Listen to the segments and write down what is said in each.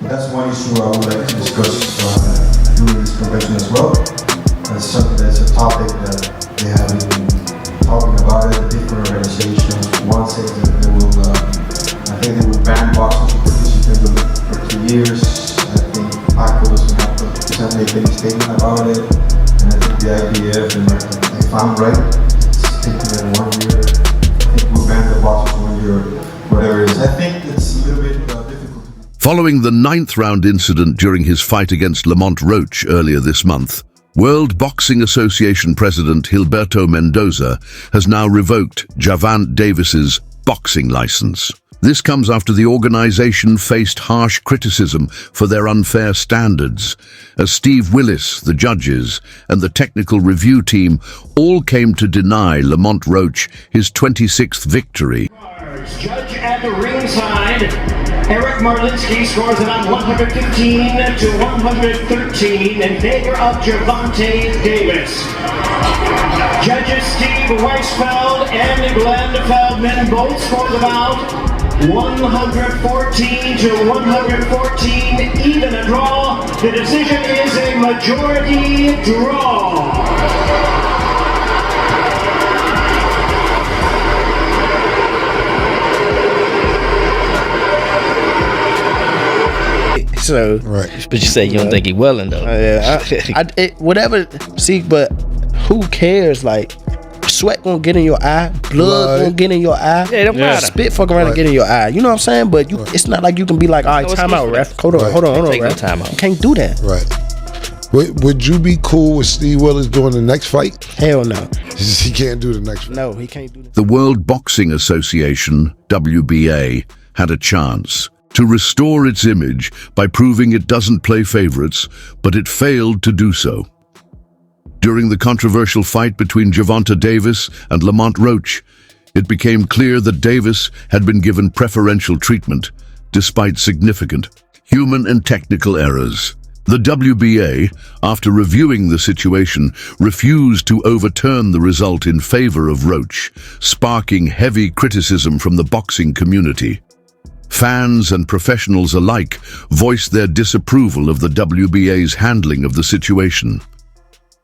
That's one issue I would like to discuss during this convention as well. That's a topic that they have been talking about it, the different organizations. One says that they will, I think they will ban boxing participants for 2 years. I think Paco doesn't have to make any statement about it. And I think the IBF, and if I'm right, it's taking them 1 year. I think we'll ban the boxers 1 year, whatever it is. I think it's a little bit difficult. Following the 9th round incident during his fight against Lamont Roach earlier this month, World Boxing Association President Gilberto Mendoza has now revoked Gervonta Davis's boxing license. This comes after the organization faced harsh criticism for their unfair standards, as Steve Willis, the judges, and the technical review team all came to deny Lamont Roach his 26th victory. Judge at the ringside, Eric Marlinski scores it on 115 to 113 in favor of Gervonta Davis. Judges Steve Weisfeld and Glenn Feldman both scored about 114 to 114, even a draw. The decision is a majority draw. So, right. But you say you don't think he willing though. Whatever. See, but who cares? Like, sweat gonna get in your eye, blood gonna get in your eye. Yeah, it don't matter. Spit fucking around and get in your eye. You know what I'm saying? But you, it's not like you can be like, all right, time out, ref. Hold on, Take no ref. time out. You can't do that. Right. Would you be cool with Steve Willis doing the next fight? Hell no. He can't do the next fight. No, he can't do that. The World Boxing Association, WBA, had a chance to restore its image by proving it doesn't play favorites, but it failed to do so. During the controversial fight between Gervonta Davis and Lamont Roach, it became clear that Davis had been given preferential treatment, despite significant human and technical errors. The WBA, after reviewing the situation, refused to overturn the result in favor of Roach, sparking heavy criticism from the boxing community. Fans and professionals alike voiced their disapproval of the WBA's handling of the situation.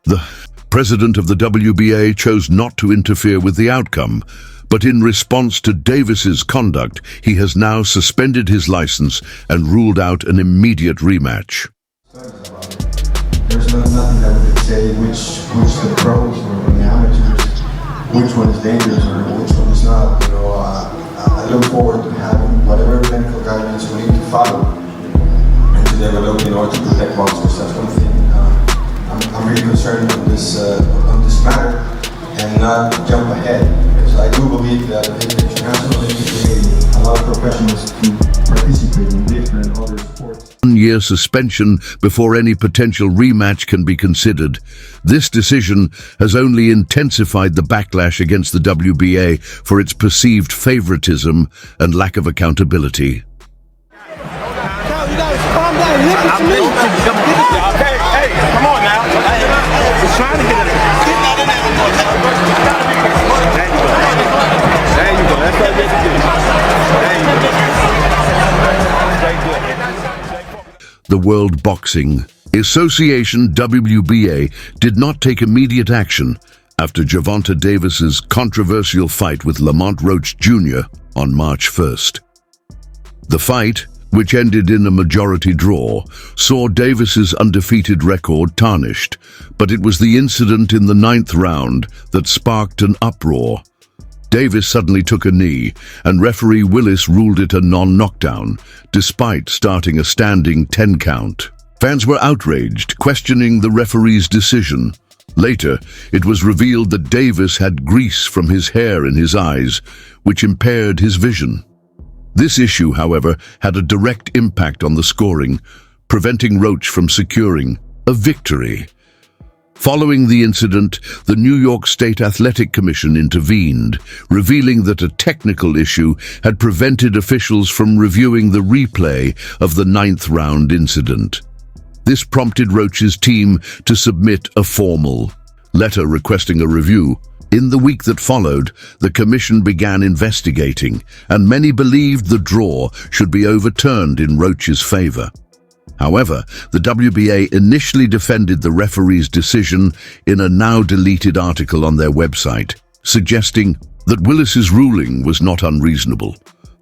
The president of the WBA chose not to interfere with the outcome, but in response to Davis's conduct, he has now suspended his license and ruled out an immediate rematch. There's nothing that we could say which the pros or the amateurs, which one is dangerous or which one is not. I look forward to having whatever medical guidelines we need to follow and to develop in order to protect boxers. That's one thing. I'm really concerned on this matter and not jump ahead, because I do believe that in the international community, a lot of professionals can participate in different other sports. 1 year suspension before any potential rematch can be considered. This decision has only intensified the backlash against the WBA for its perceived favoritism and lack of accountability. Hey, come on now. We're trying to get it. There you go. That's what it is. The World Boxing Association, WBA, did not take immediate action after Gervonta Davis's controversial fight with Lamont Roach Jr. on March 1st. The fight, which ended in a majority draw, saw Davis's undefeated record tarnished, but it was the incident in the 9th round that sparked an uproar. Davis suddenly took a knee, and referee Willis ruled it a non-knockdown, despite starting a standing 10 count. Fans were outraged, questioning the referee's decision. Later, it was revealed that Davis had grease from his hair in his eyes, which impaired his vision. This issue, however, had a direct impact on the scoring, preventing Roach from securing a victory. Following the incident, the New York State Athletic Commission intervened, revealing that a technical issue had prevented officials from reviewing the replay of the 9th round incident. This prompted Roach's team to submit a formal letter requesting a review. In the week that followed, the commission began investigating, and many believed the draw should be overturned in Roach's favor. However, the WBA initially defended the referee's decision in a now-deleted article on their website, suggesting that Willis's ruling was not unreasonable.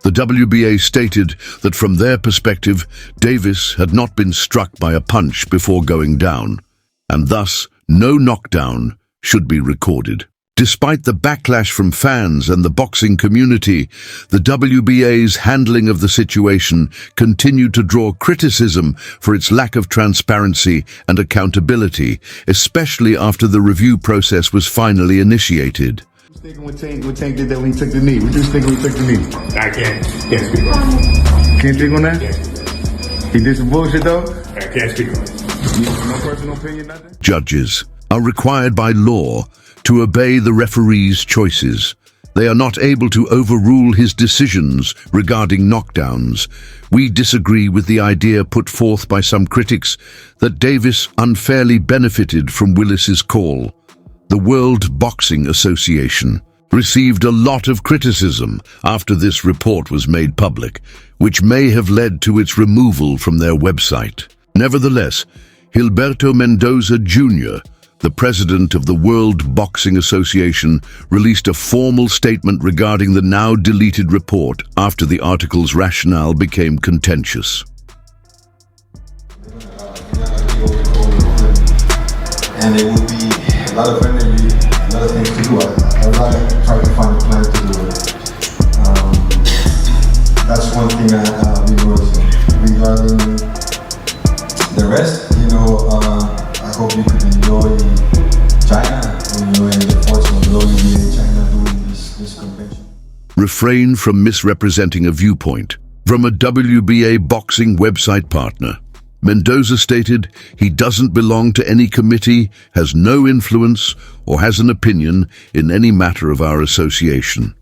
The WBA stated that from their perspective, Davis had not been struck by a punch before going down, and thus no knockdown should be recorded. Despite the backlash from fans and the boxing community, the WBA's handling of the situation continued to draw criticism for its lack of transparency and accountability, especially after the review process was finally initiated. Thinking when Tank did that when he took the knee. What you thinking when he took the knee? I can't speak on it. Can't think on that? He did some bullshit though? I can't speak on it. No personal opinion, nothing? Judges are required by law to obey the referee's choices. They are not able to overrule his decisions regarding knockdowns. We disagree with the idea put forth by some critics that Davis unfairly benefited from Willis's call. The World Boxing Association received a lot of criticism after this report was made public, which may have led to its removal from their website. Nevertheless, Gilberto Mendoza Jr., the president of the World Boxing Association, released a formal statement regarding the now-deleted report after the article's rationale became contentious. And it would be a lot of energy, a lot of things to do. I'd rather try to find a plan to do it. That's one thing I've been noticing. Regarding the rest, I hope you could enjoy China when you're in the fortune of WBA China doing this convention. Refrain from misrepresenting a viewpoint from a WBA boxing website partner. Mendoza stated he doesn't belong to any committee, has no influence, or has an opinion in any matter of our association.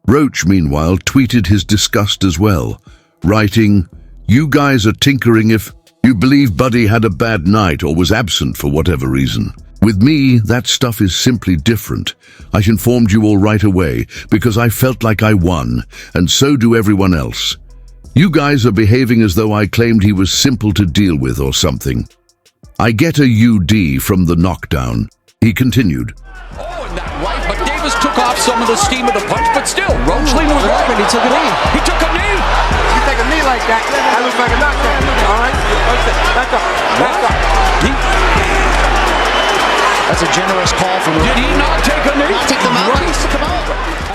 Roach, meanwhile, tweeted his disgust as well, writing, "You guys are tinkering if you believe Buddy had a bad night or was absent for whatever reason. With me, that stuff is simply different. I informed you all right away because I felt like I won, and so do everyone else. You guys are behaving as though I claimed he was simple to deal with or something. I get a UD from the knockdown." He continued. Oh, and that right, but Davis took off some of the steam of the punch, but still, Roach leaned was right, and he took a knee. He took a knee. You take a knee like that, that looks like a knockdown. All right? That's a generous call from him. Did he not take a knee? Take the mouthpiece to come out.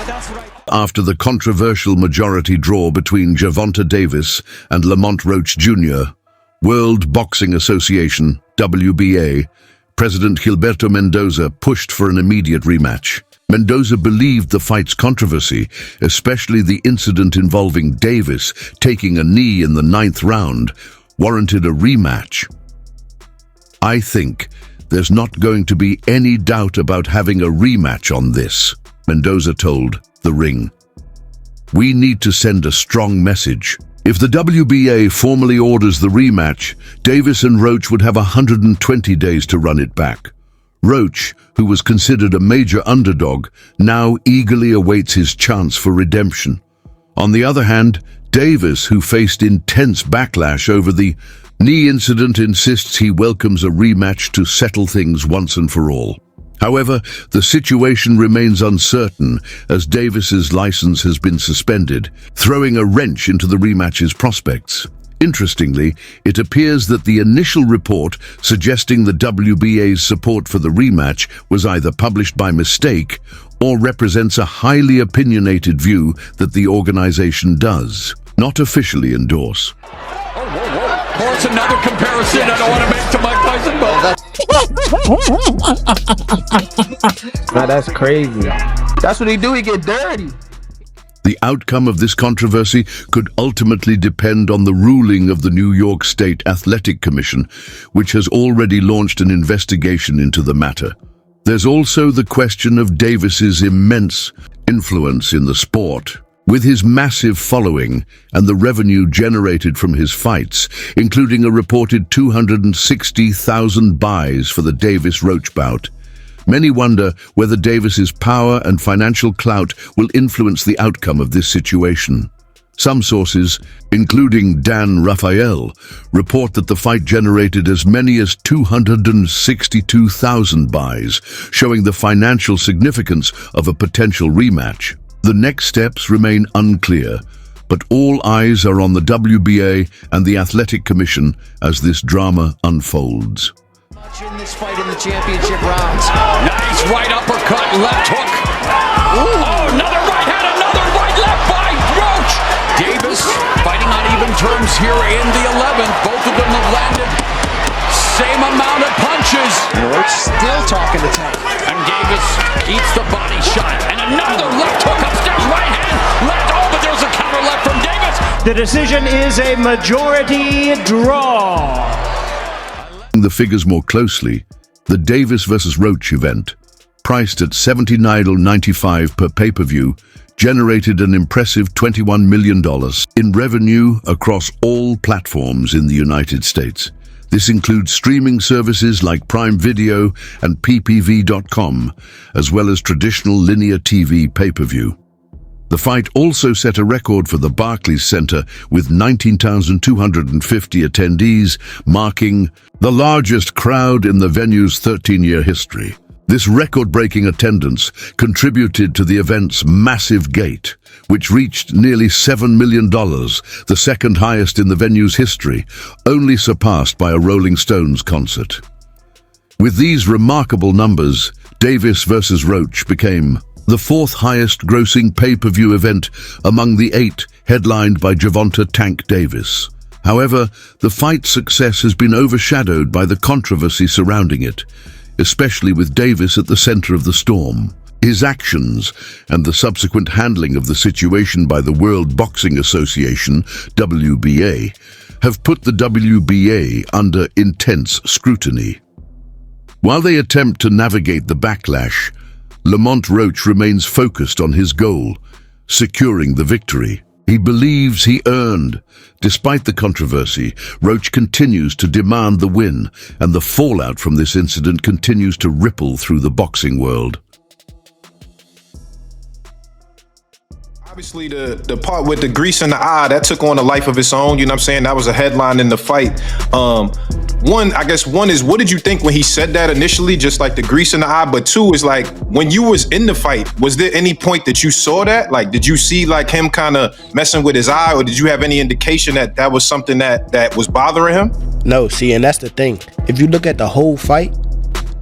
That's right. After the controversial majority draw between Gervonta Davis and Lamont Roach Jr., World Boxing Association, WBA, President Gilberto Mendoza pushed for an immediate rematch. Mendoza believed the fight's controversy, especially the incident involving Davis taking a knee in the 9th round, warranted a rematch. "I think there's not going to be any doubt about having a rematch on this," Mendoza told The Ring. "We need to send a strong message. If the WBA formally orders the rematch, Davis and Roach would have 120 days to run it back. Roach, who was considered a major underdog, now eagerly awaits his chance for redemption. On the other hand, Davis, who faced intense backlash over the knee incident, insists he welcomes a rematch to settle things once and for all. However, the situation remains uncertain as Davis's license has been suspended, throwing a wrench into the rematch's prospects. Interestingly, it appears that the initial report suggesting the WBA's support for the rematch was either published by mistake or represents a highly opinionated view that the organization does not officially endorse. Of course, another comparison I don't want to make to Mike Tyson, but Now that's crazy. That's what he do. He get dirty. The outcome of this controversy could ultimately depend on the ruling of the New York State Athletic Commission, which has already launched an investigation into the matter. There's also the question of Davis's immense influence in the sport. With his massive following and the revenue generated from his fights, including a reported 260,000 buys for the Davis-Roach bout, many wonder whether Davis's power and financial clout will influence the outcome of this situation. Some sources, including Dan Raphael, report that the fight generated as many as 262,000 buys, showing the financial significance of a potential rematch. The next steps remain unclear, but all eyes are on the WBA and the Athletic Commission as this drama unfolds. In this fight in the championship rounds. Nice right uppercut, left hook. Oh, another right hand, another right left by Roach. Davis fighting on even terms here in the 11th. Both of them have landed same amount of punches. Roach still talking to Tank. And Davis eats the body shot. And another left hook upstairs, right hand, left. Oh, but there's a counter left from Davis. The decision is a majority draw. The figures more closely, the Davis vs. Roach event, priced at $79.95 per pay-per-view, generated an impressive $21 million in revenue across all platforms in the United States. This includes streaming services like Prime Video and ppv.com, as well as traditional linear TV pay-per-view. The fight also set a record for the Barclays Center with 19,250 attendees, marking the largest crowd in the venue's 13-year history. This record-breaking attendance contributed to the event's massive gate, which reached nearly $7 million, the second highest in the venue's history, only surpassed by a Rolling Stones concert. With these remarkable numbers, Davis vs. Roach became the fourth highest grossing pay-per-view event among the 8 headlined by Gervonta "Tank" Davis. However, the fight's success has been overshadowed by the controversy surrounding it, especially with Davis at the center of the storm. His actions and the subsequent handling of the situation by the World Boxing Association, WBA, have put the WBA under intense scrutiny. While they attempt to navigate the backlash, Lamont Roach remains focused on his goal, securing the victory. He believes he earned. Despite the controversy, Roach continues to demand the win, and the fallout from this incident continues to ripple through the boxing world. Obviously, the part with the grease in the eye, that took on a life of its own, you know what I'm saying? That was a headline in the fight. One is, what did you think when he said that initially, just like the grease in the eye? But two is like, when you was in the fight, was there any point that you saw that? Like, did you see like him kind of messing with his eye, or did you have any indication that that was something that was bothering him? No, see, and that's the thing. If you look at the whole fight,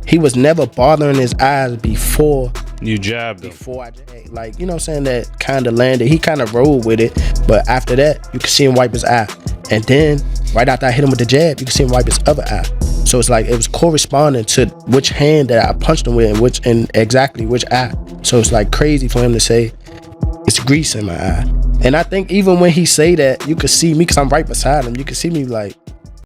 he was never bothering his eyes before you jabbed him. Before I, like, you know what I'm saying, that kind of landed. He kind of rolled with it, but after that, you can see him wipe his eye. And then, right after I hit him with the jab, you can see him wipe his other eye. So it's like, it was corresponding to which hand that I punched him with and exactly which eye. So it's like crazy for him to say, it's grease in my eye. And I think even when he say that, you could see me, because I'm right beside him, you can see me like,